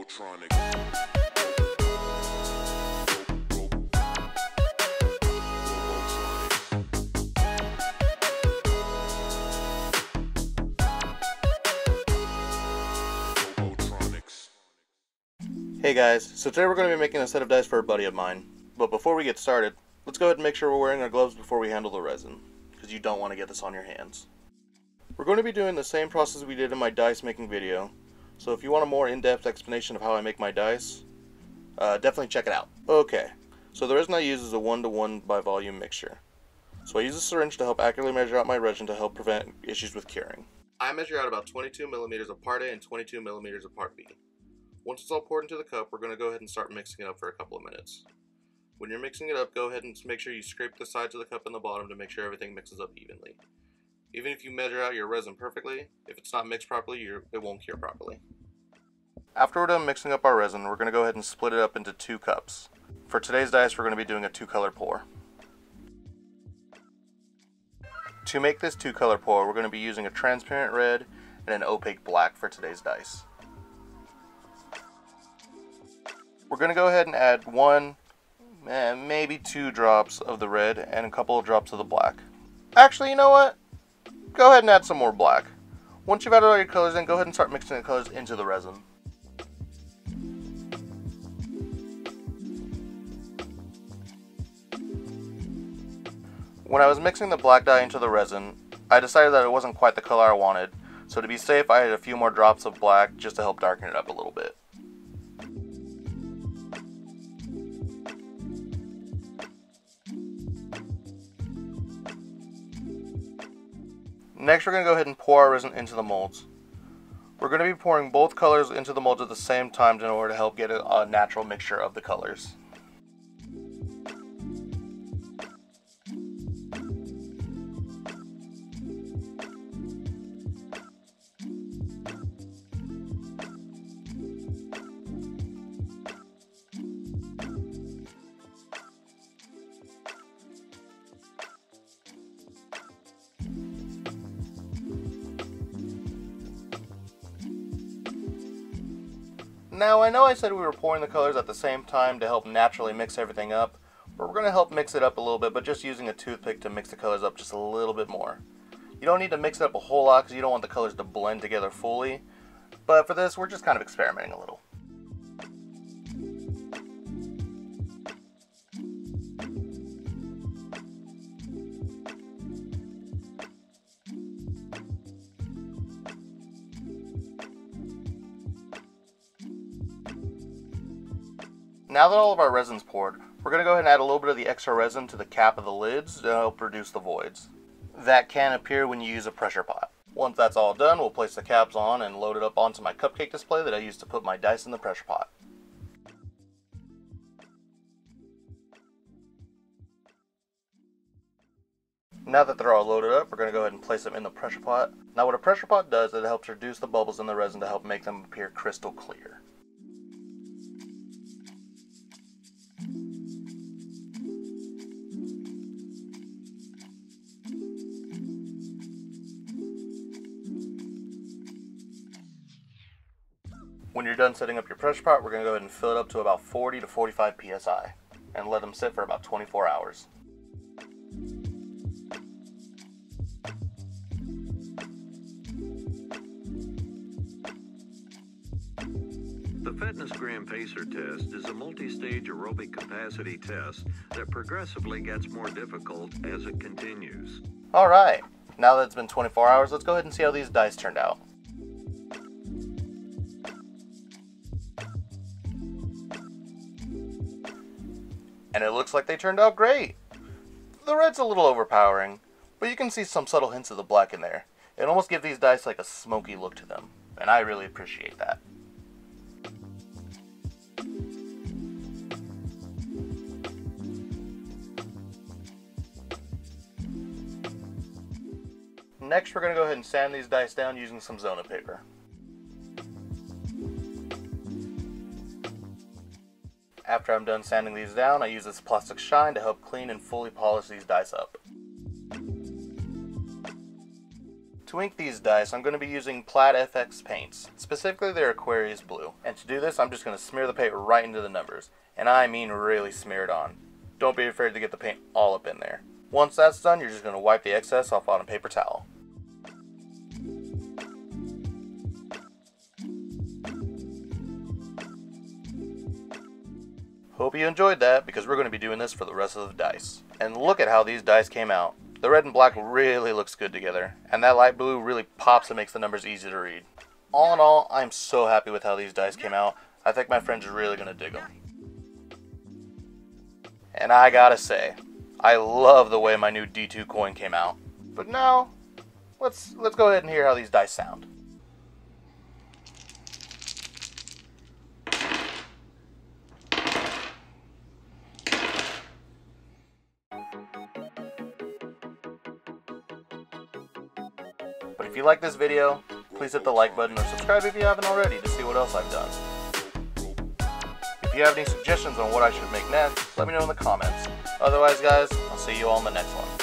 Hey guys, so today we're going to be making a set of dice for a buddy of mine. But before we get started, let's go ahead and make sure we're wearing our gloves before we handle the resin, because you don't want to get this on your hands. We're going to be doing the same process we did in my dice making video, so if you want a more in-depth explanation of how I make my dice, definitely check it out. Okay, so the resin I use is a 1:1 by volume mixture. So I use a syringe to help accurately measure out my resin to help prevent issues with curing. I measure out about 22 millimeters of part A and 22 millimeters of part B. Once it's all poured into the cup, we're going to go ahead and start mixing it up for a couple of minutes. When you're mixing it up, go ahead and make sure you scrape the sides of the cup and the bottom to make sure everything mixes up evenly. Even if you measure out your resin perfectly, if it's not mixed properly, it won't cure properly. After we're done mixing up our resin, we're going to go ahead and split it up into 2 cups. For today's dice, we're going to be doing a 2-color pour. To make this 2-color pour, we're going to be using a transparent red and an opaque black for today's dice. We're going to go ahead and add 1, maybe 2 drops of the red and a couple of drops of the black. Actually, you know what? Go ahead and add some more black. Once you've added all your colors in, go ahead and start mixing the colors into the resin. When I was mixing the black dye into the resin, I decided that it wasn't quite the color I wanted, so to be safe I added a few more drops of black just to help darken it up a little bit. Next, we're going to go ahead and pour our resin into the molds. We're going to be pouring both colors into the molds at the same time in order to help get a natural mixture of the colors. Now, I know I said we were pouring the colors at the same time to help naturally mix everything up, but we're going to help mix it up a little bit, but just using a toothpick to mix the colors up just a little bit more. You don't need to mix it up a whole lot because you don't want the colors to blend together fully, but for this, we're just kind of experimenting a little. Now that all of our resin's poured, we're going to go ahead and add a little bit of the extra resin to the cap of the lids to help reduce the voids. That can appear when you use a pressure pot. Once that's all done, we'll place the caps on and load it up onto my cupcake display that I used to put my dice in the pressure pot. Now that they're all loaded up, we're going to go ahead and place them in the pressure pot. Now what a pressure pot does is it helps reduce the bubbles in the resin to help make them appear crystal clear. When you're done setting up your pressure pot, we're going to go ahead and fill it up to about 40 to 45 psi and let them sit for about 24 hours. The Fitness Gram Pacer test is a multi-stage aerobic capacity test that progressively gets more difficult as it continues. Alright, now that it's been 24 hours, let's go ahead and see how these dice turned out. And it looks like they turned out great. The red's a little overpowering, but you can see some subtle hints of the black in there. It almost gives these dice like a smoky look to them, and I really appreciate that. Next, we're going to go ahead and sand these dice down using some Zona paper. After I'm done sanding these down, I use this plastic shine to help clean and fully polish these dice up. To ink these dice, I'm going to be using Plaid FX paints, specifically their Aquarius Blue. And to do this, I'm just going to smear the paint right into the numbers. And I mean really smear it on. Don't be afraid to get the paint all up in there. Once that's done, you're just going to wipe the excess off on a paper towel. Hope you enjoyed that, because we're going to be doing this for the rest of the dice. And look at how these dice came out. The red and black really looks good together, and that light blue really pops and makes the numbers easy to read. All in all, I'm so happy with how these dice came out. I think my friends are really going to dig them. And I gotta say, I love the way my new D2 coin came out. But now, let's go ahead and hear how these dice sound. But if you like this video, please hit the like button or subscribe if you haven't already to see what else I've done. If you have any suggestions on what I should make next, let me know in the comments. Otherwise guys, I'll see you all in the next one.